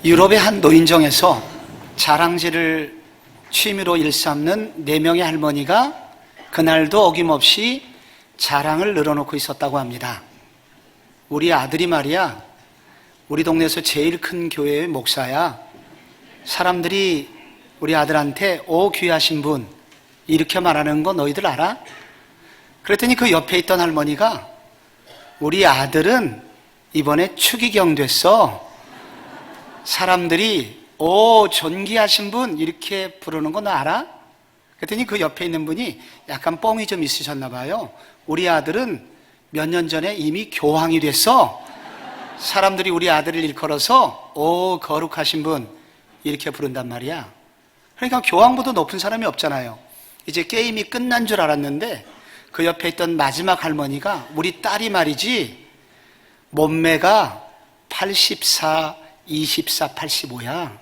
유럽의 한 노인정에서 자랑질을 취미로 일삼는 4명의 할머니가 그날도 어김없이 자랑을 늘어놓고 있었다고 합니다. 우리 아들이 말이야, 우리 동네에서 제일 큰 교회의 목사야. 사람들이 우리 아들한테 오 귀하신 분 이렇게 말하는 거 너희들 알아? 그랬더니 그 옆에 있던 할머니가 우리 아들은 이번에 추기경 됐어. 사람들이 오 존귀하신 분 이렇게 부르는 거 너 알아? 그랬더니 그 옆에 있는 분이 약간 뻥이 좀 있으셨나 봐요. 우리 아들은 몇 년 전에 이미 교황이 됐어. 사람들이 우리 아들을 일컬어서 오 거룩하신 분 이렇게 부른단 말이야. 그러니까 교황보다 높은 사람이 없잖아요. 이제 게임이 끝난 줄 알았는데 그 옆에 있던 마지막 할머니가 우리 딸이 말이지 몸매가 84, 24, 85야.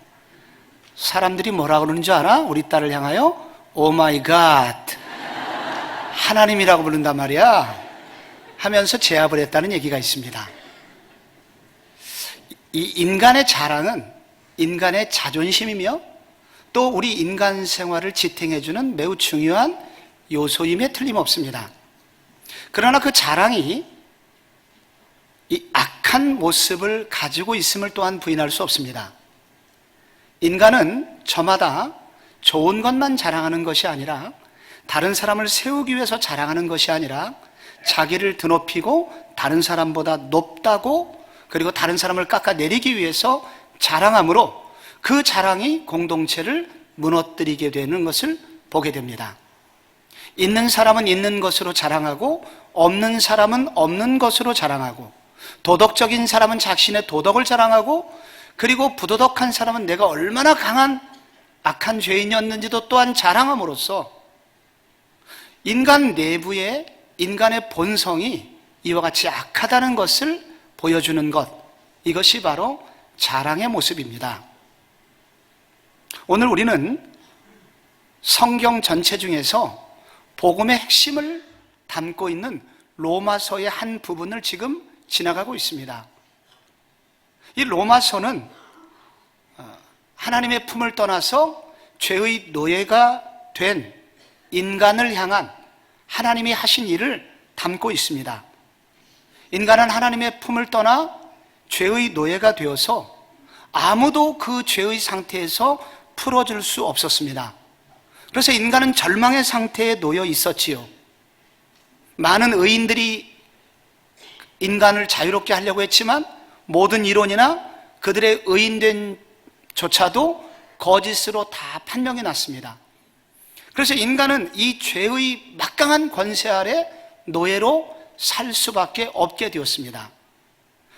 사람들이 뭐라 그러는 줄 알아? 우리 딸을 향하여 오 마이 갓 하나님이라고 부른단 말이야 하면서 제압을 했다는 얘기가 있습니다. 이 인간의 자랑은 인간의 자존심이며 또 우리 인간 생활을 지탱해주는 매우 중요한 요소임에 틀림없습니다. 그러나 그 자랑이 이 악한 모습을 가지고 있음을 또한 부인할 수 없습니다. 인간은 저마다 좋은 것만 자랑하는 것이 아니라 다른 사람을 세우기 위해서 자랑하는 것이 아니라 자기를 드높이고 다른 사람보다 높다고 그리고 다른 사람을 깎아내리기 위해서 자랑함으로 그 자랑이 공동체를 무너뜨리게 되는 것을 보게 됩니다. 있는 사람은 있는 것으로 자랑하고 없는 사람은 없는 것으로 자랑하고 도덕적인 사람은 자신의 도덕을 자랑하고 그리고 부도덕한 사람은 내가 얼마나 강한 악한 죄인이었는지도 또한 자랑함으로써 인간 내부의 인간의 본성이 이와 같이 악하다는 것을 보여주는 것, 이것이 바로 자랑의 모습입니다. 오늘 우리는 성경 전체 중에서 복음의 핵심을 담고 있는 로마서의 한 부분을 지금 지나가고 있습니다. 이 로마서는 하나님의 품을 떠나서 죄의 노예가 된 인간을 향한 하나님이 하신 일을 담고 있습니다. 인간은 하나님의 품을 떠나 죄의 노예가 되어서 아무도 그 죄의 상태에서 풀어줄 수 없었습니다. 그래서 인간은 절망의 상태에 놓여 있었지요. 많은 의인들이 인간을 자유롭게 하려고 했지만 모든 이론이나 그들의 의인된 조차도 거짓으로 다 판명이 났습니다. 그래서 인간은 이 죄의 막강한 권세 아래 노예로 살 수밖에 없게 되었습니다.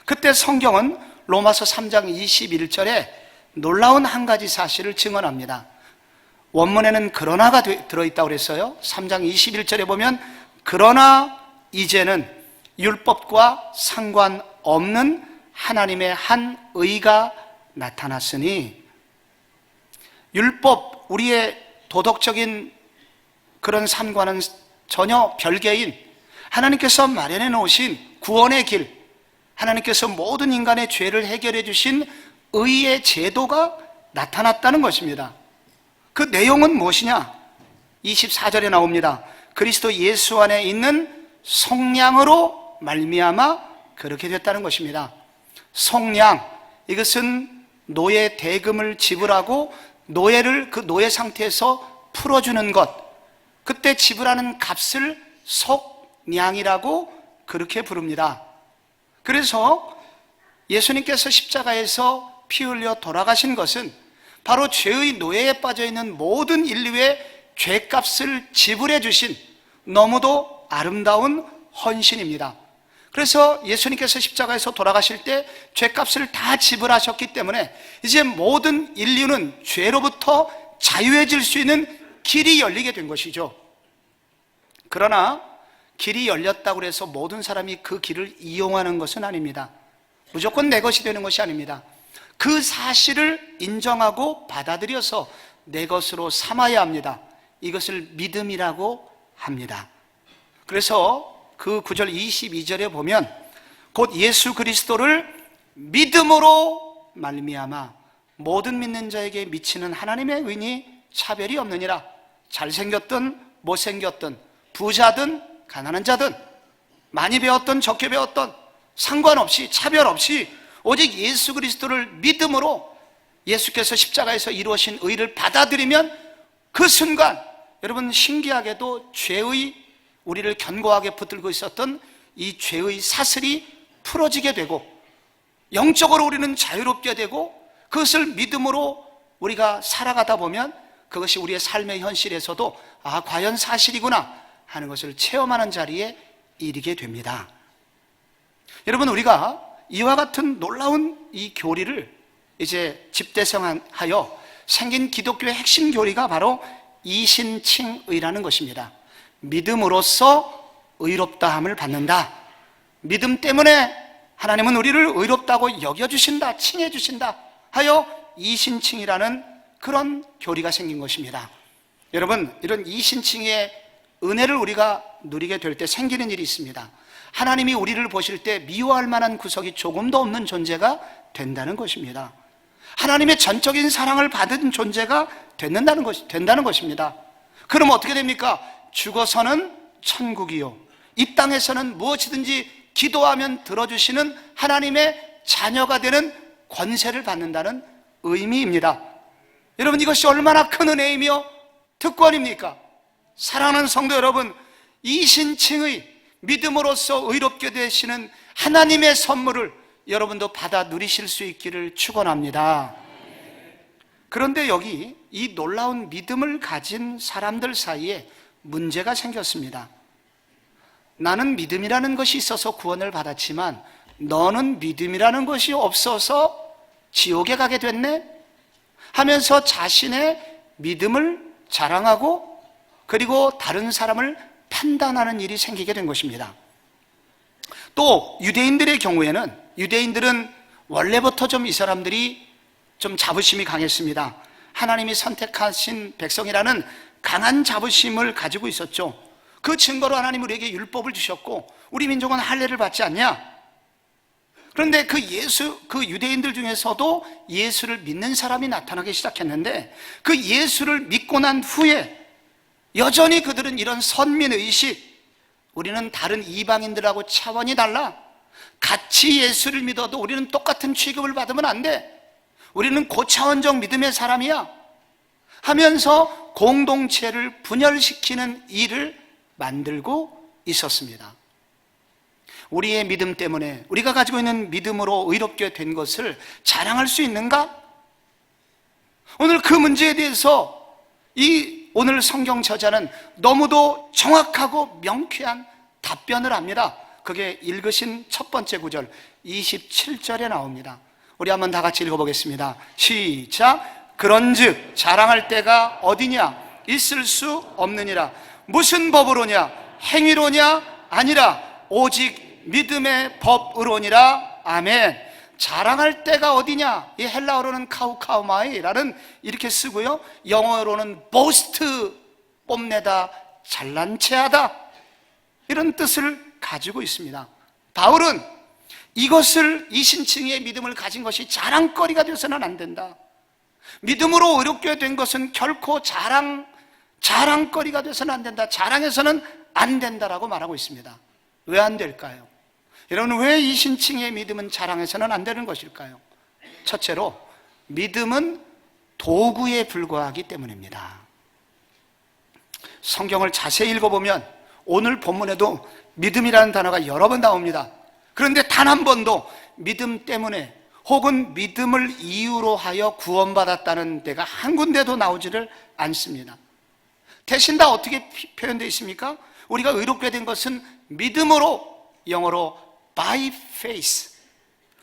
그때 성경은 로마서 3장 21절에 놀라운 한 가지 사실을 증언합니다. 원문에는 그러나가 들어있다고 그랬어요. 3장 21절에 보면 그러나 이제는 율법과 상관없는 하나님의 한 의가 나타났으니 율법, 우리의 도덕적인 그런 삶과는 전혀 별개인 하나님께서 마련해 놓으신 구원의 길, 하나님께서 모든 인간의 죄를 해결해 주신 의의 제도가 나타났다는 것입니다. 그 내용은 무엇이냐? 24절에 나옵니다. 그리스도 예수 안에 있는 속량으로 말미암아 그렇게 됐다는 것입니다. 속량, 이것은 노예 대금을 지불하고 노예를 그 노예 상태에서 풀어주는 것, 그때 지불하는 값을 속량이라고 그렇게 부릅니다. 그래서 예수님께서 십자가에서 피 흘려 돌아가신 것은 바로 죄의 노예에 빠져있는 모든 인류의 죄값을 지불해 주신 너무도 아름다운 헌신입니다. 그래서 예수님께서 십자가에서 돌아가실 때 죄값을 다 지불하셨기 때문에 이제 모든 인류는 죄로부터 자유해질 수 있는 길이 열리게 된 것이죠. 그러나 길이 열렸다고 해서 모든 사람이 그 길을 이용하는 것은 아닙니다. 무조건 내 것이 되는 것이 아닙니다. 그 사실을 인정하고 받아들여서 내 것으로 삼아야 합니다. 이것을 믿음이라고 합니다. 그래서 그 9절 22절에 보면 곧 예수 그리스도를 믿음으로 말미암아 모든 믿는 자에게 미치는 하나님의 의니 차별이 없느니라. 잘생겼든 못생겼든 부자든 가난한 자든 많이 배웠든 적게 배웠든 상관없이 차별 없이 오직 예수 그리스도를 믿음으로 예수께서 십자가에서 이루어진 의를 받아들이면 그 순간 여러분 신기하게도 죄의 우리를 견고하게 붙들고 있었던 이 죄의 사슬이 풀어지게 되고 영적으로 우리는 자유롭게 되고 그것을 믿음으로 우리가 살아가다 보면 그것이 우리의 삶의 현실에서도 과연 사실이구나 하는 것을 체험하는 자리에 이르게 됩니다. 여러분 우리가 이와 같은 놀라운 이 교리를 이제 집대성하여 생긴 기독교의 핵심 교리가 바로 이신칭의라는 것입니다. 믿음으로써 의롭다함을 받는다. 믿음 때문에 하나님은 우리를 의롭다고 여겨주신다, 칭해주신다 하여 이신칭이라는 그런 교리가 생긴 것입니다. 여러분 이런 이신칭의 은혜를 우리가 누리게 될 때 생기는 일이 있습니다. 하나님이 우리를 보실 때 미워할 만한 구석이 조금도 없는 존재가 된다는 것입니다. 하나님의 전적인 사랑을 받은 존재가 된다는 것입니다. 그럼 어떻게 됩니까? 죽어서는 천국이요 이 땅에서는 무엇이든지 기도하면 들어주시는 하나님의 자녀가 되는 권세를 받는다는 의미입니다. 여러분 이것이 얼마나 큰 은혜이며 특권입니까? 사랑하는 성도 여러분, 이신칭의 믿음으로써 의롭게 되시는 하나님의 선물을 여러분도 받아 누리실 수 있기를 축원합니다. 그런데 여기 이 놀라운 믿음을 가진 사람들 사이에 문제가 생겼습니다. 나는 믿음이라는 것이 있어서 구원을 받았지만 너는 믿음이라는 것이 없어서 지옥에 가게 됐네 하면서 자신의 믿음을 자랑하고 그리고 다른 사람을 판단하는 일이 생기게 된 것입니다. 또 유대인들의 경우에는 유대인들은 원래부터 이 사람들이 좀 자부심이 강했습니다. 하나님이 선택하신 백성이라는 강한 자부심을 가지고 있었죠. 그 증거로 하나님은 우리에게 율법을 주셨고 우리 민족은 할례를 받지 않냐? 그런데 그 유대인들 중에서도 예수를 믿는 사람이 나타나기 시작했는데 그 예수를 믿고 난 후에 여전히 그들은 이런 선민의식, 우리는 다른 이방인들하고 차원이 달라, 같이 예수를 믿어도 우리는 똑같은 취급을 받으면 안 돼, 우리는 고차원적 믿음의 사람이야 하면서 공동체를 분열시키는 일을 만들고 있었습니다. 우리의 믿음 때문에 우리가 가지고 있는 믿음으로 의롭게 된 것을 자랑할 수 있는가? 오늘 그 문제에 대해서 오늘 성경 저자는 너무도 정확하고 명쾌한 답변을 합니다. 그게 읽으신 첫 번째 구절 27절에 나옵니다. 우리 한번 다 같이 읽어보겠습니다. 시작. 그런즉 자랑할 때가 어디냐? 있을 수 없느니라. 무슨 법으로냐? 행위로냐? 아니라 오직 믿음의 법으로니라. 아멘. 자랑할 때가 어디냐? 이 헬라어로는 카우카우마이라는 이렇게 쓰고요, 영어로는 boast, 뽐내다, 잘난 체하다 이런 뜻을 가지고 있습니다. 바울은 이것을 이신칭의 믿음을 가진 것이 자랑거리가 되어서는 안 된다. 믿음으로 의롭게 된 것은 결코 자랑거리가 되어서는 안 된다. 자랑해서는 안 된다라고 말하고 있습니다. 왜 안 될까요? 여러분 왜 이신칭의 믿음은 자랑해서는 안 되는 것일까요? 첫째로 믿음은 도구에 불과하기 때문입니다. 성경을 자세히 읽어보면 오늘 본문에도 믿음이라는 단어가 여러 번 나옵니다. 그런데 단 한 번도 믿음 때문에 혹은 믿음을 이유로 하여 구원받았다는 데가 한 군데도 나오지를 않습니다. 대신 다 어떻게 표현되어 있습니까? 우리가 의롭게 된 것은 믿음으로, 영어로 by faith,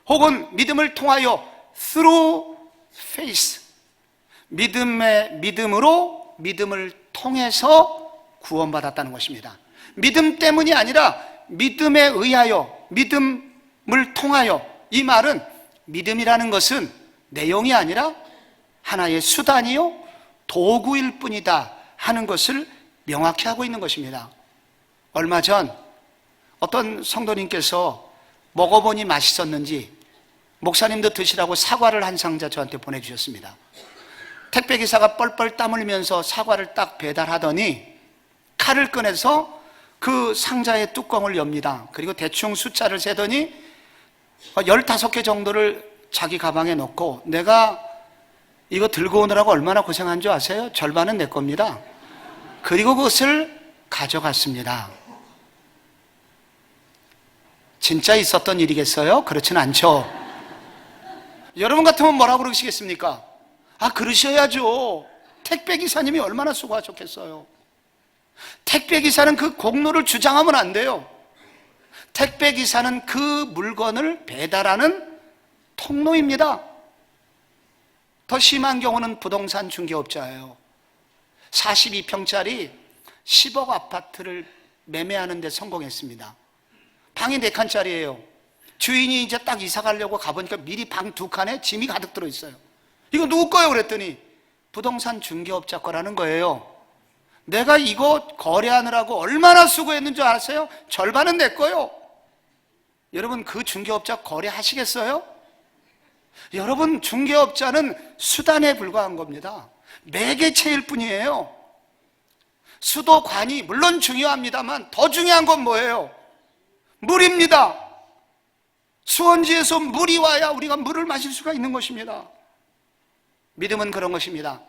혹은 믿음을 통하여 through faith, 믿음으로, 믿음을 통해서 구원받았다는 것입니다. 믿음 때문이 아니라 믿음에 의하여, 믿음을 통하여. 이 말은 믿음이라는 것은 내용이 아니라 하나의 수단이요 도구일 뿐이다 하는 것을 명확히 하고 있는 것입니다. 얼마 전 어떤 성도님께서 먹어보니 맛있었는지 목사님도 드시라고 사과를 한 상자 저한테 보내주셨습니다. 택배기사가 뻘뻘 땀 흘리면서 사과를 딱 배달하더니 칼을 꺼내서 그 상자의 뚜껑을 엽니다. 그리고 대충 숫자를 세더니 15개 정도를 자기 가방에 넣고, 내가 이거 들고 오느라고 얼마나 고생한 줄 아세요? 절반은 내 겁니다. 그리고 그것을 가져갔습니다. 진짜 있었던 일이겠어요? 그렇진 않죠. 여러분 같으면 뭐라고 그러시겠습니까? 아, 그러셔야죠. 택배기사님이 얼마나 수고하셨겠어요. 택배기사는 그 공로를 주장하면 안 돼요. 택배기사는 그 물건을 배달하는 통로입니다. 더 심한 경우는 부동산 중개업자예요. 42평짜리 10억 아파트를 매매하는 데 성공했습니다. 방이 4칸짜리예요. 주인이 이제 딱 이사 가려고 가보니까 미리 방 2칸에 짐이 가득 들어있어요. 이거 누구 거예요? 그랬더니 부동산 중개업자 거라는 거예요. 내가 이거 거래하느라고 얼마나 수고했는 줄 아세요? 절반은 내 거요. 여러분, 그 중개업자 거래하시겠어요? 여러분, 중개업자는 수단에 불과한 겁니다. 매개체일 뿐이에요. 수도 관이 물론 중요합니다만 더 중요한 건 뭐예요? 물입니다. 수원지에서 물이 와야 우리가 물을 마실 수가 있는 것입니다. 믿음은 그런 것입니다.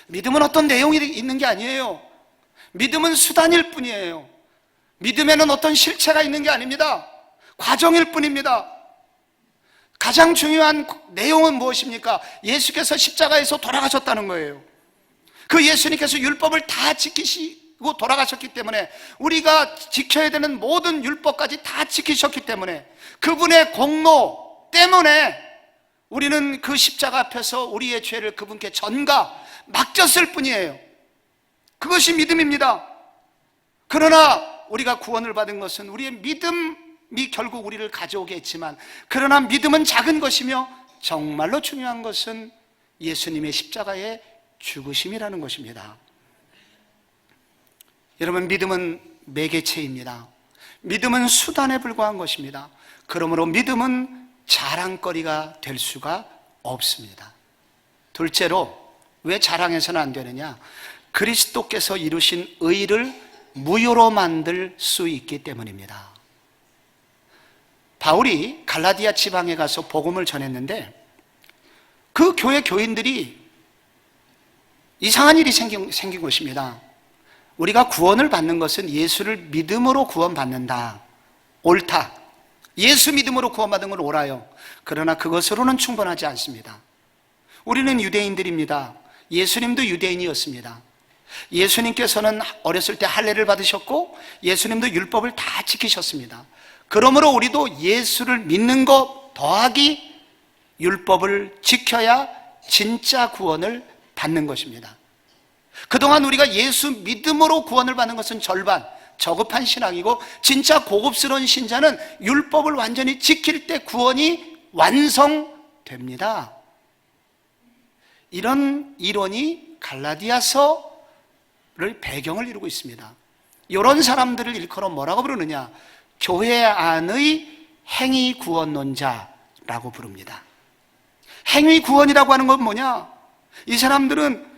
믿음은 어떤 내용이 있는 게 아니에요. 믿음은 수단일 뿐이에요. 믿음에는 어떤 실체가 있는 게 아닙니다. 과정일 뿐입니다. 가장 중요한 내용은 무엇입니까? 예수께서 십자가에서 돌아가셨다는 거예요. 그 예수님께서 율법을 다 지키시고 돌아가셨기 때문에, 우리가 지켜야 되는 모든 율법까지 다 지키셨기 때문에, 그분의 공로 때문에 우리는 그 십자가 앞에서 우리의 죄를 그분께 전가 맡겼을 뿐이에요. 그것이 믿음입니다. 그러나 우리가 구원을 받은 것은 우리의 믿음이 결국 우리를 가져오게 했지만, 그러나 믿음은 작은 것이며 정말로 중요한 것은 예수님의 십자가의 죽으심이라는 것입니다. 여러분, 믿음은 매개체입니다. 믿음은 수단에 불과한 것입니다. 그러므로 믿음은 자랑거리가 될 수가 없습니다. 둘째로, 왜 자랑해서는 안 되느냐? 그리스도께서 이루신 의를 무효로 만들 수 있기 때문입니다. 바울이 갈라디아 지방에 가서 복음을 전했는데, 그 교회 교인들이 이상한 일이 생긴 것입니다. 우리가 구원을 받는 것은 예수를 믿음으로 구원받는다. 옳다. 예수 믿음으로 구원받은 건 옳아요. 그러나 그것으로는 충분하지 않습니다. 우리는 유대인들입니다. 예수님도 유대인이었습니다. 예수님께서는 어렸을 때 할례를 받으셨고, 예수님도 율법을 다 지키셨습니다. 그러므로 우리도 예수를 믿는 것 더하기 율법을 지켜야 진짜 구원을 받는 것입니다. 그동안 우리가 예수 믿음으로 구원을 받는 것은 절반, 저급한 신앙이고, 진짜 고급스러운 신자는 율법을 완전히 지킬 때 구원이 완성됩니다. 이런 이론이 갈라디아서를 배경을 이루고 있습니다. 이런 사람들을 일컬어 뭐라고 부르느냐? 교회 안의 행위 구원론자라고 부릅니다. 행위 구원이라고 하는 건 뭐냐? 이 사람들은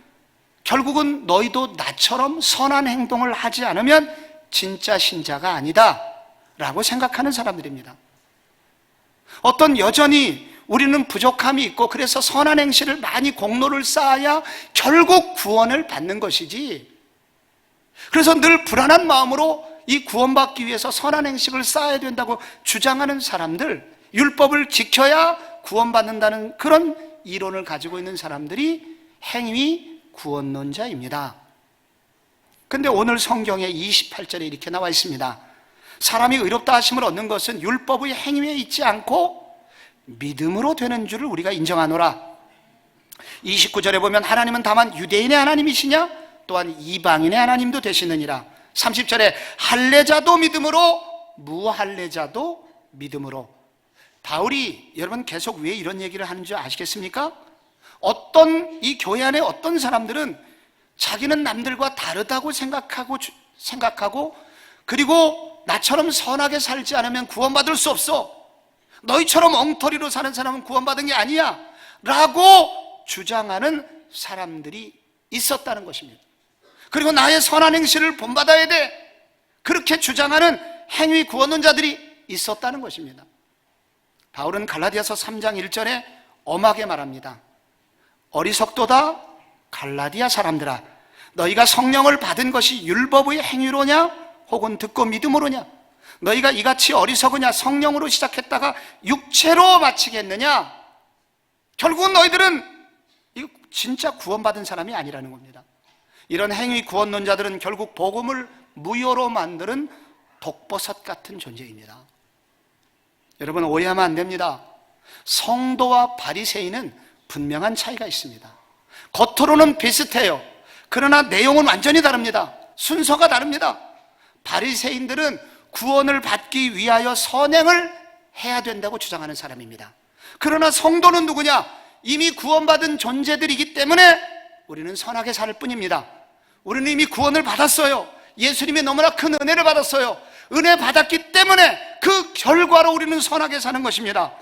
결국은 너희도 나처럼 선한 행동을 하지 않으면 진짜 신자가 아니다 라고 생각하는 사람들입니다. 어떤 여전히 우리는 부족함이 있고, 그래서 선한 행실을 많이 공로를 쌓아야 결국 구원을 받는 것이지, 그래서 늘 불안한 마음으로 이 구원받기 위해서 선한 행실을 쌓아야 된다고 주장하는 사람들, 율법을 지켜야 구원받는다는 그런 이론을 가지고 있는 사람들이 행위 구원론자입니다. 근데 오늘 성경에 28절에 이렇게 나와 있습니다. 사람이 의롭다 하심을 얻는 것은 율법의 행위에 있지 않고 믿음으로 되는 줄을 우리가 인정하노라. 29절에 보면 하나님은 다만 유대인의 하나님이시냐? 또한 이방인의 하나님도 되시느니라. 30절에 할례자도 믿음으로, 무할례자도 믿음으로. 바울이 여러분 계속 왜 이런 얘기를 하는 줄 아시겠습니까? 이 교회 안에 어떤 사람들은 자기는 남들과 다르다고 생각하고, 그리고 나처럼 선하게 살지 않으면 구원받을 수 없어. 너희처럼 엉터리로 사는 사람은 구원받은 게 아니야 라고 주장하는 사람들이 있었다는 것입니다. 그리고 나의 선한 행실을 본받아야 돼, 그렇게 주장하는 행위 구원론 자들이 있었다는 것입니다. 바울은 갈라디아서 3장 1절에 엄하게 말합니다. 어리석도다 갈라디아 사람들아, 너희가 성령을 받은 것이 율법의 행위로냐 혹은 듣고 믿음으로냐? 너희가 이같이 어리석으냐? 성령으로 시작했다가 육체로 마치겠느냐? 결국은 너희들은 이거 진짜 구원받은 사람이 아니라는 겁니다. 이런 행위 구원론자들은 결국 복음을 무효로 만드는 독버섯 같은 존재입니다. 여러분, 오해하면 안 됩니다. 성도와 바리새인은 분명한 차이가 있습니다. 겉으로는 비슷해요. 그러나 내용은 완전히 다릅니다. 순서가 다릅니다. 바리새인들은 구원을 받기 위하여 선행을 해야 된다고 주장하는 사람입니다. 그러나 성도는 누구냐? 이미 구원받은 존재들이기 때문에 우리는 선하게 살 뿐입니다. 우리는 이미 구원을 받았어요. 예수님이 너무나 큰 은혜를 받았어요. 은혜 받았기 때문에 그 결과로 우리는 선하게 사는 것입니다.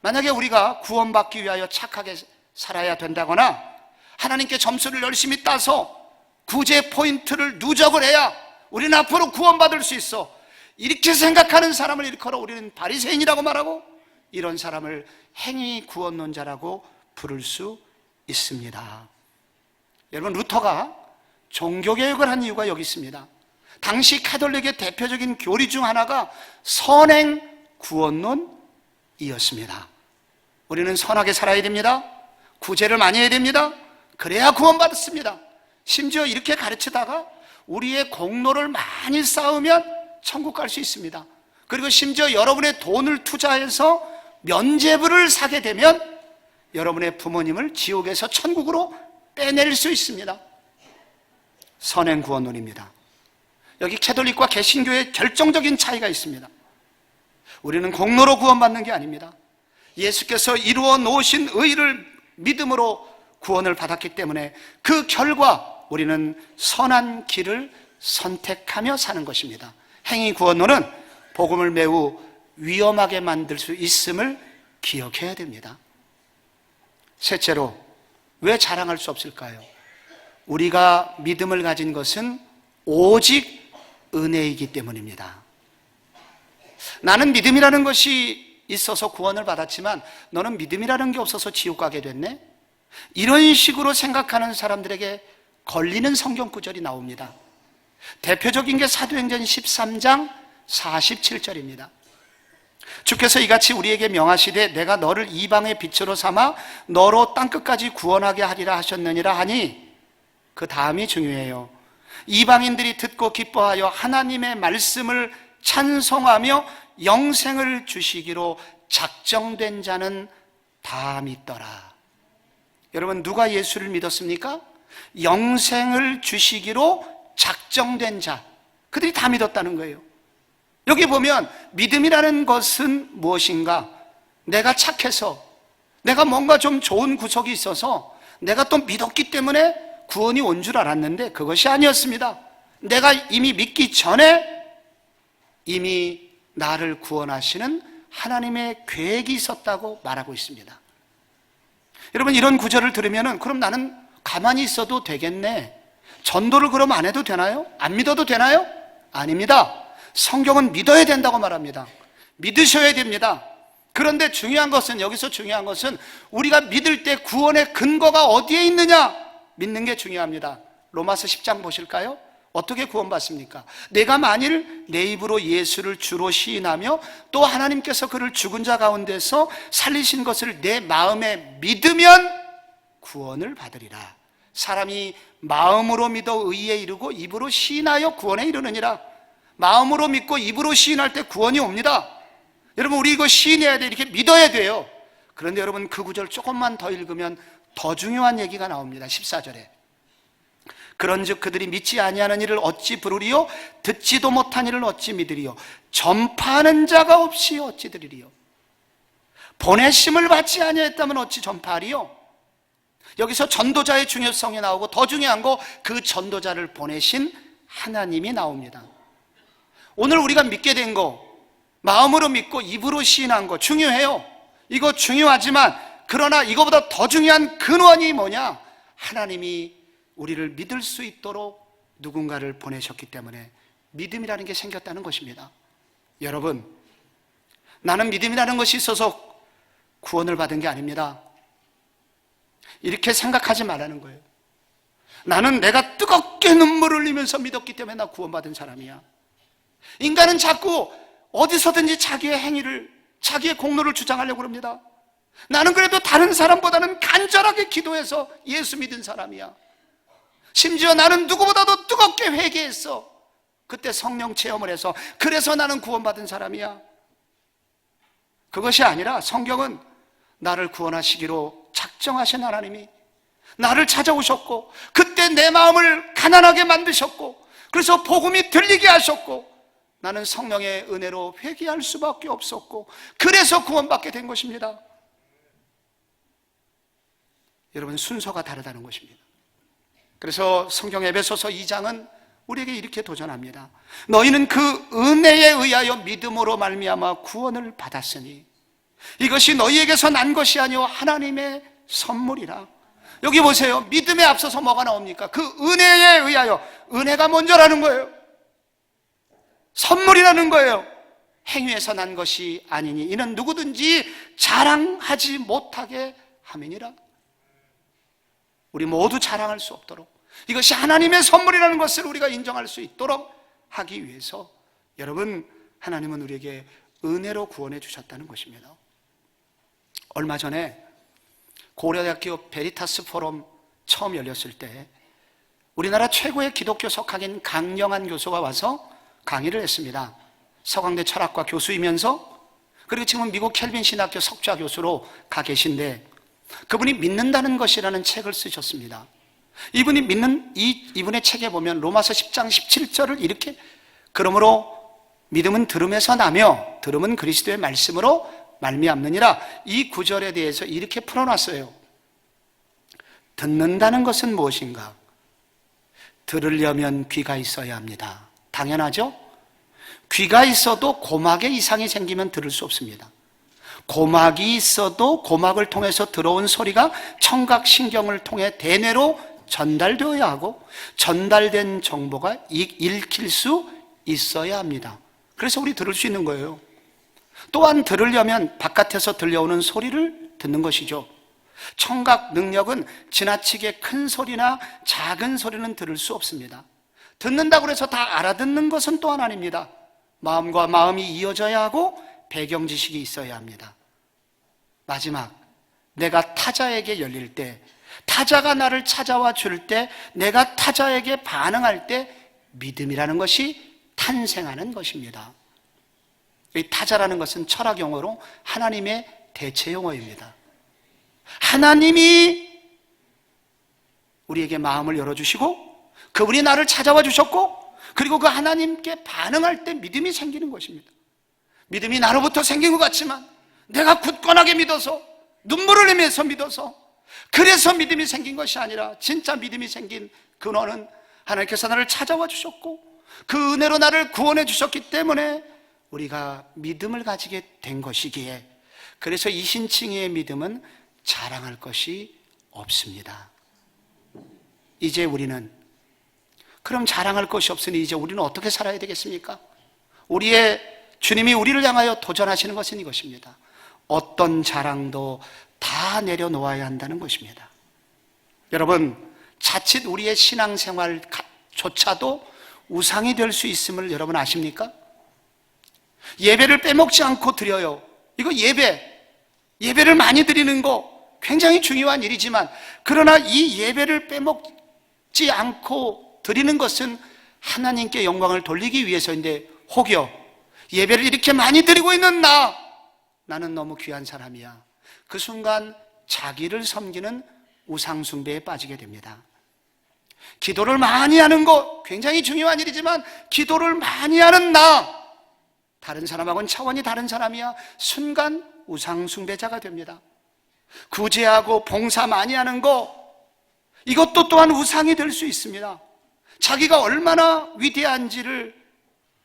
만약에 우리가 구원받기 위하여 착하게 살아야 된다거나 하나님께 점수를 열심히 따서 구제 포인트를 누적을 해야 우리는 앞으로 구원받을 수 있어, 이렇게 생각하는 사람을 일컬어 우리는 바리새인이라고 말하고, 이런 사람을 행위 구원론자라고 부를 수 있습니다. 여러분, 루터가 종교개혁을 한 이유가 여기 있습니다. 당시 카톨릭의 대표적인 교리 중 하나가 선행 구원론이었습니다. 우리는 선하게 살아야 됩니다. 구제를 많이 해야 됩니다. 그래야 구원받습니다. 심지어 이렇게 가르치다가 우리의 공로를 많이 쌓으면 천국 갈 수 있습니다. 그리고 심지어 여러분의 돈을 투자해서 면죄부를 사게 되면 여러분의 부모님을 지옥에서 천국으로 빼낼 수 있습니다. 선행 구원론입니다. 여기 캐톨릭과 개신교의 결정적인 차이가 있습니다. 우리는 공로로 구원받는 게 아닙니다. 예수께서 이루어 놓으신 의를 믿음으로 구원을 받았기 때문에 그 결과 우리는 선한 길을 선택하며 사는 것입니다. 행위 구원론은 복음을 매우 위험하게 만들 수 있음을 기억해야 됩니다. 셋째로, 왜 자랑할 수 없을까요? 우리가 믿음을 가진 것은 오직 은혜이기 때문입니다. 나는 믿음이라는 것이 있어서 구원을 받았지만 너는 믿음이라는 게 없어서 지옥 가게 됐네? 이런 식으로 생각하는 사람들에게 걸리는 성경 구절이 나옵니다. 대표적인 게 사도행전 13장 47절입니다. 주께서 이같이 우리에게 명하시되 내가 너를 이방의 빛으로 삼아 너로 땅끝까지 구원하게 하리라 하셨느니라 하니, 그 다음이 중요해요. 이방인들이 듣고 기뻐하여 하나님의 말씀을 찬송하며 영생을 주시기로 작정된 자는 다 믿더라. 여러분, 누가 예수를 믿었습니까? 영생을 주시기로 작정된 자, 그들이 다 믿었다는 거예요. 여기 보면 믿음이라는 것은 무엇인가? 내가 착해서, 내가 뭔가 좀 좋은 구석이 있어서 내가 또 믿었기 때문에 구원이 온 줄 알았는데 그것이 아니었습니다. 내가 이미 믿기 전에 이미 나를 구원하시는 하나님의 계획이 있었다고 말하고 있습니다. 여러분, 이런 구절을 들으면 그럼 나는 가만히 있어도 되겠네, 전도를 그럼 안 해도 되나요? 안 믿어도 되나요? 아닙니다. 성경은 믿어야 된다고 말합니다. 믿으셔야 됩니다. 그런데 중요한 것은, 여기서 중요한 것은 우리가 믿을 때 구원의 근거가 어디에 있느냐, 믿는 게 중요합니다. 로마서 10장 보실까요? 어떻게 구원받습니까? 내가 만일 내 입으로 예수를 주로 시인하며 또 하나님께서 그를 죽은 자 가운데서 살리신 것을 내 마음에 믿으면 구원을 받으리라. 사람이 마음으로 믿어 의에 이르고 입으로 시인하여 구원에 이르느니라. 마음으로 믿고 입으로 시인할 때 구원이 옵니다. 여러분, 우리 이거 시인해야 돼, 이렇게 믿어야 돼요. 그런데 여러분, 그 구절 조금만 더 읽으면 더 중요한 얘기가 나옵니다. 14절에 그런즉 그들이 믿지 아니하는 이를 어찌 부르리요? 듣지도 못한 이를 어찌 믿으리요? 전파하는 자가 없이 어찌 들으리요? 보내심을 받지 아니했다면 어찌 전파하리요? 여기서 전도자의 중요성이 나오고, 더 중요한 거, 그 전도자를 보내신 하나님이 나옵니다. 오늘 우리가 믿게 된 거, 마음으로 믿고 입으로 시인한 거 중요해요. 이거 중요하지만 그러나 이거보다 더 중요한 근원이 뭐냐? 하나님이 우리를 믿을 수 있도록 누군가를 보내셨기 때문에 믿음이라는 게 생겼다는 것입니다. 여러분, 나는 믿음이라는 것이 있어서 구원을 받은 게 아닙니다. 이렇게 생각하지 말라는 거예요. 나는 내가 뜨겁게 눈물을 흘리면서 믿었기 때문에 나 구원받은 사람이야. 인간은 자꾸 어디서든지 자기의 행위를, 자기의 공로를 주장하려고 합니다. 나는 그래도 다른 사람보다는 간절하게 기도해서 예수 믿은 사람이야. 심지어 나는 누구보다도 뜨겁게 회개했어. 그때 성령 체험을 해서 그래서 나는 구원받은 사람이야. 그것이 아니라 성경은 나를 구원하시기로 작정하신 하나님이 나를 찾아오셨고 그때 내 마음을 가난하게 만드셨고 그래서 복음이 들리게 하셨고 나는 성령의 은혜로 회개할 수밖에 없었고 그래서 구원받게 된 것입니다. 여러분, 순서가 다르다는 것입니다. 그래서 성경 에베소서 2장은 우리에게 이렇게 도전합니다. 너희는 그 은혜에 의하여 믿음으로 말미암아 구원을 받았으니 이것이 너희에게서 난 것이 아니오 하나님의 선물이라. 여기 보세요. 믿음에 앞서서 뭐가 나옵니까? 그 은혜에 의하여. 은혜가 먼저라는 거예요. 선물이라는 거예요. 행위에서 난 것이 아니니 이는 누구든지 자랑하지 못하게 함이니라. 우리 모두 자랑할 수 없도록 이것이 하나님의 선물이라는 것을 우리가 인정할 수 있도록 하기 위해서 여러분, 하나님은 우리에게 은혜로 구원해 주셨다는 것입니다. 얼마 전에 고려대학교 베리타스 포럼 처음 열렸을 때 우리나라 최고의 기독교 석학인 강영한 교수가 와서 강의를 했습니다. 서강대 철학과 교수이면서 그리고 지금은 미국 켈빈 신학교 석좌 교수로 가 계신데 그분이 믿는다는 것이라는 책을 쓰셨습니다. 이분의 책에 보면 로마서 10장 17절을 이렇게 그러므로 믿음은 들음에서 나며 들음은 그리스도의 말씀으로 말미암느니라. 이 구절에 대해서 이렇게 풀어놨어요. 듣는다는 것은 무엇인가? 들으려면 귀가 있어야 합니다. 당연하죠? 귀가 있어도 고막에 이상이 생기면 들을 수 없습니다. 고막이 있어도 고막을 통해서 들어온 소리가 청각신경을 통해 대뇌로 전달되어야 하고 전달된 정보가 읽힐 수 있어야 합니다. 그래서 우리 들을 수 있는 거예요. 또한 들으려면 바깥에서 들려오는 소리를 듣는 것이죠. 청각 능력은 지나치게 큰 소리나 작은 소리는 들을 수 없습니다. 듣는다고 해서 다 알아듣는 것은 또한 아닙니다. 마음과 마음이 이어져야 하고 배경 지식이 있어야 합니다. 마지막, 내가 타자에게 열릴 때, 타자가 나를 찾아와 줄 때, 내가 타자에게 반응할 때 믿음이라는 것이 탄생하는 것입니다. 이 타자라는 것은 철학 용어로 하나님의 대체 용어입니다. 하나님이 우리에게 마음을 열어주시고 그분이 나를 찾아와 주셨고 그리고 그 하나님께 반응할 때 믿음이 생기는 것입니다. 믿음이 나로부터 생긴 것 같지만 내가 굳건하게 믿어서 눈물을 흘리면서 믿어서 그래서 믿음이 생긴 것이 아니라 진짜 믿음이 생긴 근원은 하나님께서 나를 찾아와 주셨고 그 은혜로 나를 구원해 주셨기 때문에 우리가 믿음을 가지게 된 것이기에 그래서 이신칭의의 믿음은 자랑할 것이 없습니다. 이제 우리는 그럼 자랑할 것이 없으니 이제 우리는 어떻게 살아야 되겠습니까? 우리의 주님이 우리를 향하여 도전하시는 것은 이것입니다. 어떤 자랑도 다 내려놓아야 한다는 것입니다. 여러분, 자칫 우리의 신앙생활조차도 우상이 될 수 있음을 여러분 아십니까? 예배를 빼먹지 않고 드려요. 이거 예배를 많이 드리는 거 굉장히 중요한 일이지만 그러나 이 예배를 빼먹지 않고 드리는 것은 하나님께 영광을 돌리기 위해서인데 혹여 예배를 이렇게 많이 드리고 있는 나는 너무 귀한 사람이야. 그 순간 자기를 섬기는 우상숭배에 빠지게 됩니다. 기도를 많이 하는 것 굉장히 중요한 일이지만 기도를 많이 하는 다른 사람하고는 차원이 다른 사람이야. 순간 우상숭배자가 됩니다. 구제하고 봉사 많이 하는 거 이것도 또한 우상이 될 수 있습니다. 자기가 얼마나 위대한지를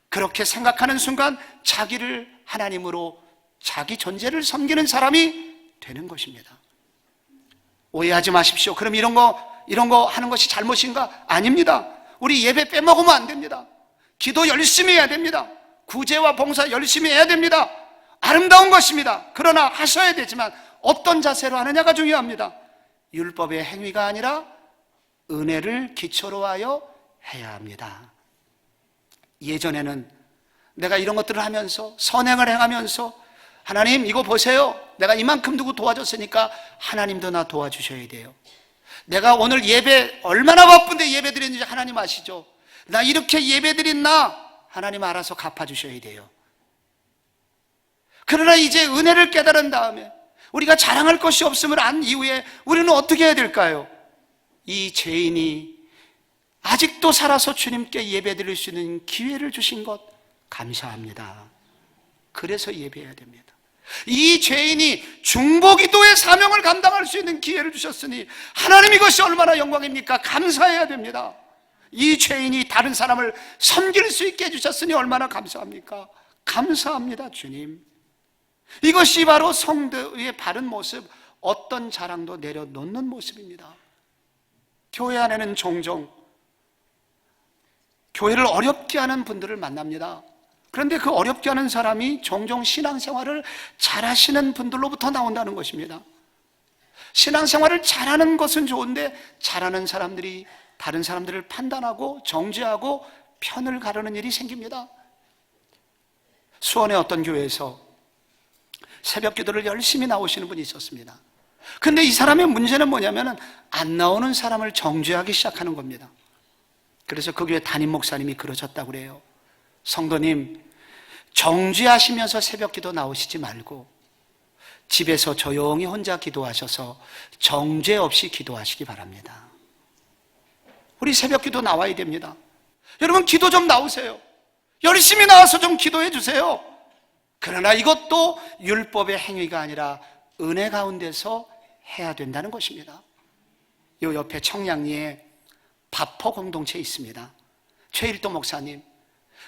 그렇게 생각하는 순간 자기를 하나님으로 자기 존재를 섬기는 사람이 되는 것입니다. 오해하지 마십시오. 그럼 이런 거 하는 것이 잘못인가? 아닙니다. 우리 예배 빼먹으면 안 됩니다. 기도 열심히 해야 됩니다. 구제와 봉사 열심히 해야 됩니다. 아름다운 것입니다. 그러나 하셔야 되지만 어떤 자세로 하느냐가 중요합니다. 율법의 행위가 아니라 은혜를 기초로 하여 해야 합니다. 예전에는 내가 이런 것들을 하면서 선행을 행하면서 하나님 이거 보세요. 내가 이만큼 두고 도와줬으니까 하나님도 나 도와주셔야 돼요. 내가 오늘 예배 얼마나 바쁜데 예배 드렸는지 하나님 아시죠? 나 이렇게 예배 드린 나 하나님 알아서 갚아주셔야 돼요. 그러나 이제 은혜를 깨달은 다음에 우리가 자랑할 것이 없음을 안 이후에 우리는 어떻게 해야 될까요? 이 죄인이 아직도 살아서 주님께 예배 드릴 수 있는 기회를 주신 것 감사합니다. 그래서 예배해야 됩니다. 이 죄인이 중보기도의 사명을 감당할 수 있는 기회를 주셨으니 하나님 이것이 얼마나 영광입니까? 감사해야 됩니다. 이 죄인이 다른 사람을 섬길 수 있게 해주셨으니 얼마나 감사합니까? 감사합니다, 주님. 이것이 바로 성도의 바른 모습, 어떤 자랑도 내려놓는 모습입니다. 교회 안에는 종종 교회를 어렵게 하는 분들을 만납니다. 그런데 그 어렵게 하는 사람이 종종 신앙생활을 잘하시는 분들로부터 나온다는 것입니다. 신앙생활을 잘하는 것은 좋은데 잘하는 사람들이 다른 사람들을 판단하고 정죄하고 편을 가르는 일이 생깁니다. 수원의 어떤 교회에서 새벽 기도를 열심히 나오시는 분이 있었습니다. 근데 이 사람의 문제는 뭐냐면 안 나오는 사람을 정죄하기 시작하는 겁니다. 그래서 그 교회 담임 목사님이 그러셨다고 그래요. 성도님, 정죄하시면서 새벽 기도 나오시지 말고 집에서 조용히 혼자 기도하셔서 정죄 없이 기도하시기 바랍니다. 우리 새벽 기도 나와야 됩니다. 여러분 기도 좀 나오세요. 열심히 나와서 좀 기도해 주세요. 그러나 이것도 율법의 행위가 아니라 은혜 가운데서 해야 된다는 것입니다. 이 옆에 청량리에 바포 공동체 있습니다. 최일도 목사님,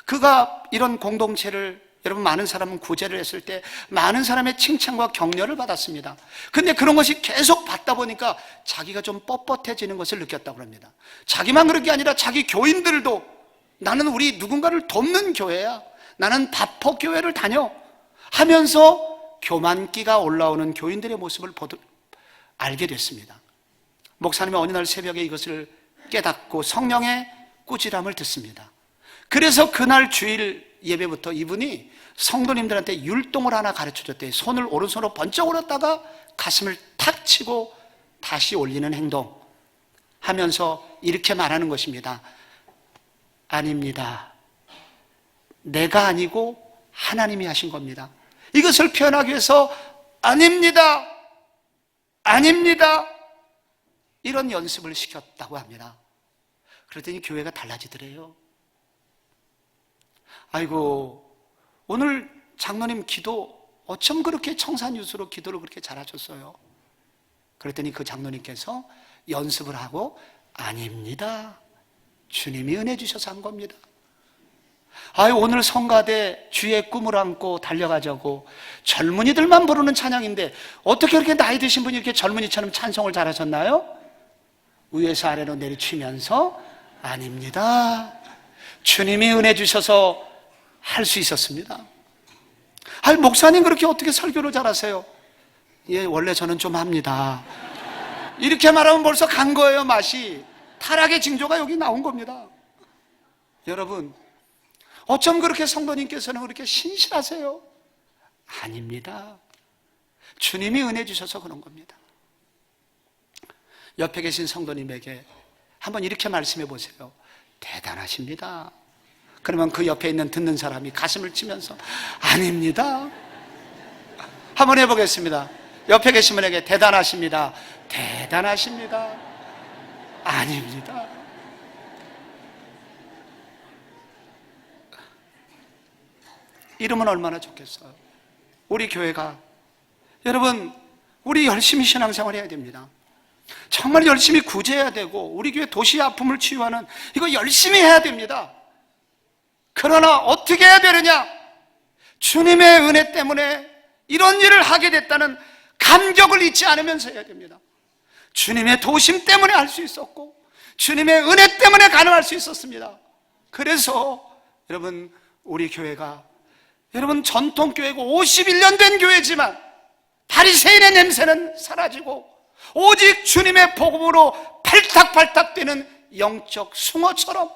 그가 이런 공동체를 여러분 많은 사람은 구제를 했을 때 많은 사람의 칭찬과 격려를 받았습니다. 근데 그런 것이 계속 받다 보니까 자기가 좀 뻣뻣해지는 것을 느꼈다고 합니다. 자기만 그런 게 아니라 자기 교인들도 나는 우리 누군가를 돕는 교회야, 나는 바포 교회를 다녀 하면서 교만기가 올라오는 교인들의 모습을 알게 됐습니다. 목사님이 어느 날 새벽에 이것을 깨닫고 성령의 꾸지람을 듣습니다. 그래서 그날 주일 예배부터 이분이 성도님들한테 율동을 하나 가르쳐줬대요. 손을 오른손으로 번쩍 올렸다가 가슴을 탁 치고 다시 올리는 행동 하면서 이렇게 말하는 것입니다. 아닙니다. 내가 아니고 하나님이 하신 겁니다. 이것을 표현하기 위해서 아닙니다. 아닙니다. 이런 연습을 시켰다고 합니다. 그랬더니 교회가 달라지더래요. 아이고, 오늘 장로님 기도 어쩜 그렇게 청산유수로 기도를 그렇게 잘하셨어요? 그랬더니 그 장로님께서 연습을 하고 아닙니다. 주님이 은혜 주셔서 한 겁니다. 아유, 오늘 성가대 주의 꿈을 안고 달려가자고 젊은이들만 부르는 찬양인데 어떻게 이렇게 나이 드신 분이 이렇게 젊은이처럼 찬송을 잘하셨나요? 위에서 아래로 내리치면서 아닙니다. 주님이 은혜 주셔서 할 수 있었습니다. 아니, 목사님 그렇게 어떻게 설교를 잘하세요? 예, 원래 저는 좀 합니다. 이렇게 말하면 벌써 간 거예요, 맛이. 타락의 징조가 여기 나온 겁니다. 여러분, 어쩜 그렇게 성도님께서는 그렇게 신실하세요? 아닙니다. 주님이 은혜 주셔서 그런 겁니다. 옆에 계신 성도님에게 한번 이렇게 말씀해 보세요. 대단하십니다. 그러면 그 옆에 있는 듣는 사람이 가슴을 치면서 아닙니다. 한번 해보겠습니다. 옆에 계신 분에게 대단하십니다. 대단하십니다. 아닙니다. 이러면 얼마나 좋겠어요. 우리 교회가, 여러분, 우리 열심히 신앙생활 해야 됩니다. 정말 열심히 구제해야 되고 우리 교회 도시의 아픔을 치유하는 이거 열심히 해야 됩니다. 그러나 어떻게 해야 되느냐? 주님의 은혜 때문에 이런 일을 하게 됐다는 감격을 잊지 않으면서 해야 됩니다. 주님의 도심 때문에 할 수 있었고 주님의 은혜 때문에 가능할 수 있었습니다. 그래서 여러분, 우리 교회가 여러분 전통교회고 51년 된 교회지만 바리새인의 냄새는 사라지고 오직 주님의 복음으로 팔딱팔딱 뛰는 영적 숭어처럼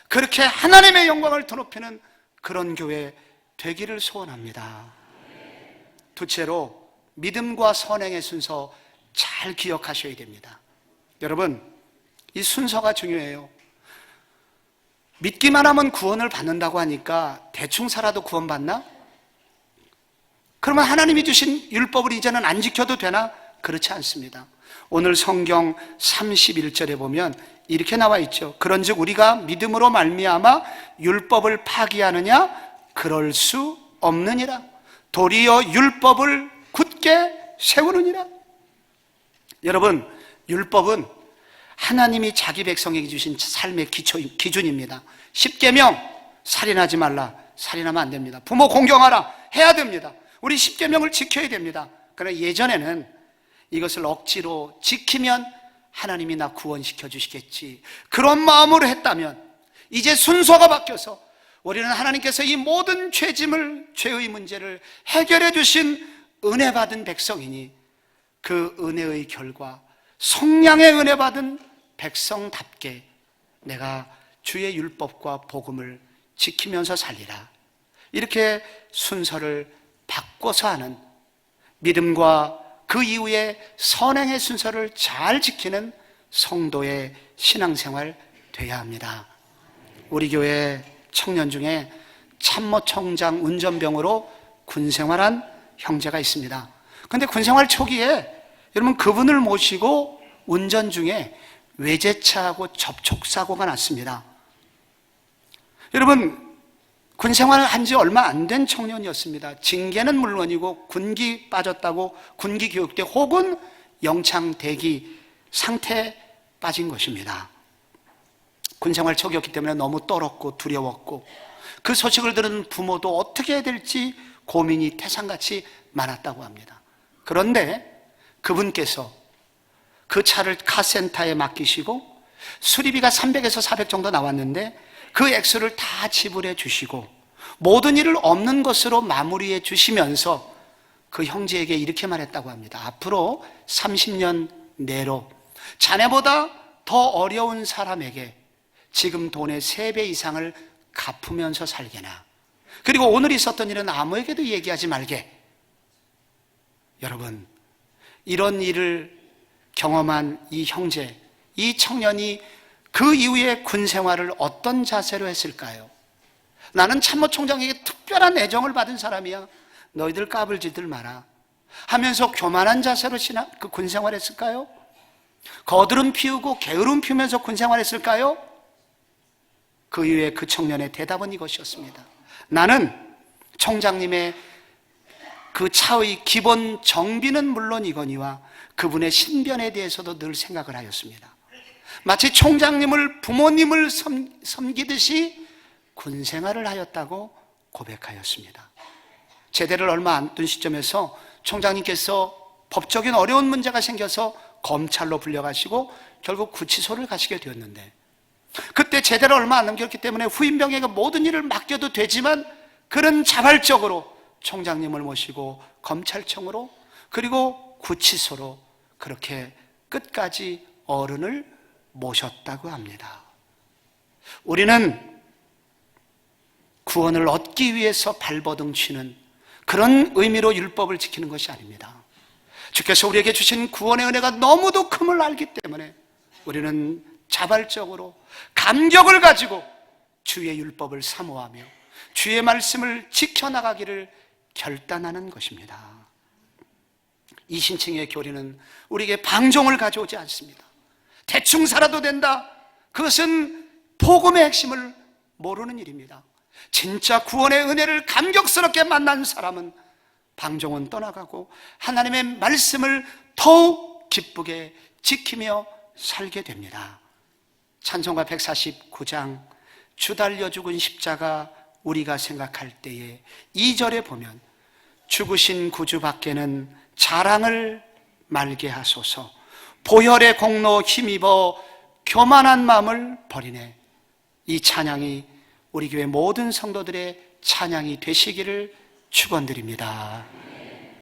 그렇게 하나님의 영광을 드높이는 그런 교회 되기를 소원합니다. 둘째로 믿음과 선행의 순서 잘 기억하셔야 됩니다. 여러분, 이 순서가 중요해요. 믿기만 하면 구원을 받는다고 하니까 대충 살아도 구원받나? 그러면 하나님이 주신 율법을 이제는 안 지켜도 되나? 그렇지 않습니다. 오늘 성경 31절에 보면 이렇게 나와 있죠. 그런즉 우리가 믿음으로 말미암아 율법을 파기하느냐? 그럴 수 없느니라. 도리어 율법을 굳게 세우느니라. 여러분, 율법은 하나님이 자기 백성에게 주신 삶의 기준입니다. 10계명, 살인하지 말라. 살인하면 안 됩니다. 부모 공경하라. 해야 됩니다. 우리 10계명을 지켜야 됩니다. 그러나 예전에는 이것을 억지로 지키면 하나님이 나 구원시켜 주시겠지, 그런 마음으로 했다면 이제 순서가 바뀌어서 우리는 하나님께서 이 모든 죄짐을, 죄의 문제를 해결해 주신 은혜 받은 백성이니 그 은혜의 결과 성량의 은혜 받은 백성답게 내가 주의 율법과 복음을 지키면서 살리라. 이렇게 순서를 바꿔서 하는 믿음과 그 이후에 선행의 순서를 잘 지키는 성도의 신앙생활 돼야 합니다. 우리 교회 청년 중에 참모총장 운전병으로 군생활한 형제가 있습니다. 그런데 군생활 초기에 여러분, 그분을 모시고 운전 중에 외제차하고 접촉사고가 났습니다. 여러분, 군생활을 한 지 얼마 안 된 청년이었습니다. 징계는 물론이고 군기 빠졌다고 군기 교육대 혹은 영창 대기 상태에 빠진 것입니다. 군생활 초기였기 때문에 너무 떨었고 두려웠고 그 소식을 들은 부모도 어떻게 해야 될지 고민이 태산같이 많았다고 합니다. 그런데 그분께서 그 차를 카센터에 맡기시고 수리비가 300에서 400 정도 나왔는데 그 액수를 다 지불해 주시고 모든 일을 없는 것으로 마무리해 주시면서 그 형제에게 이렇게 말했다고 합니다. 앞으로 30년 내로 자네보다 더 어려운 사람에게 지금 돈의 3배 이상을 갚으면서 살게나, 그리고 오늘 있었던 일은 아무에게도 얘기하지 말게. 여러분, 이런 일을 경험한 이 형제, 이 청년이 그 이후에 군 생활을 어떤 자세로 했을까요? 나는 참모총장에게 특별한 애정을 받은 사람이야, 너희들 까불지들 마라 하면서 교만한 자세로 그 군 생활했을까요? 거드름 피우고 게으름 피우면서 군 생활했을까요? 그 이후에 그 청년의 대답은 이것이었습니다. 나는 총장님의 그 차의 기본 정비는 물론이거니와 그분의 신변에 대해서도 늘 생각을 하였습니다. 마치 총장님을, 부모님을 섬기듯이 군생활을 하였다고 고백하였습니다. 제대를 얼마 안 둔 시점에서 총장님께서 법적인 어려운 문제가 생겨서 검찰로 불려가시고 결국 구치소를 가시게 되었는데, 그때 제대를 얼마 안 남겼기 때문에 후임병에게 모든 일을 맡겨도 되지만 그는 자발적으로 총장님을 모시고 검찰청으로 그리고 구치소로 그렇게 끝까지 어른을 모셨다고 합니다. 우리는 구원을 얻기 위해서 발버둥 치는 그런 의미로 율법을 지키는 것이 아닙니다. 주께서 우리에게 주신 구원의 은혜가 너무도 큼을 알기 때문에 우리는 자발적으로 감격을 가지고 주의 율법을 사모하며 주의 말씀을 지켜나가기를 결단하는 것입니다. 이 신칭의 교리는 우리에게 방종을 가져오지 않습니다. 대충 살아도 된다, 그것은 복음의 핵심을 모르는 일입니다. 진짜 구원의 은혜를 감격스럽게 만난 사람은 방종은 떠나가고 하나님의 말씀을 더욱 기쁘게 지키며 살게 됩니다. 찬송가 149장 주 달려 죽은 십자가 우리가 생각할 때에 2절에 보면 죽으신 구주 밖에는 자랑을 말게 하소서, 보혈의 공로 힘입어 교만한 마음을 버리네. 이 찬양이 우리 교회 모든 성도들의 찬양이 되시기를 축원드립니다.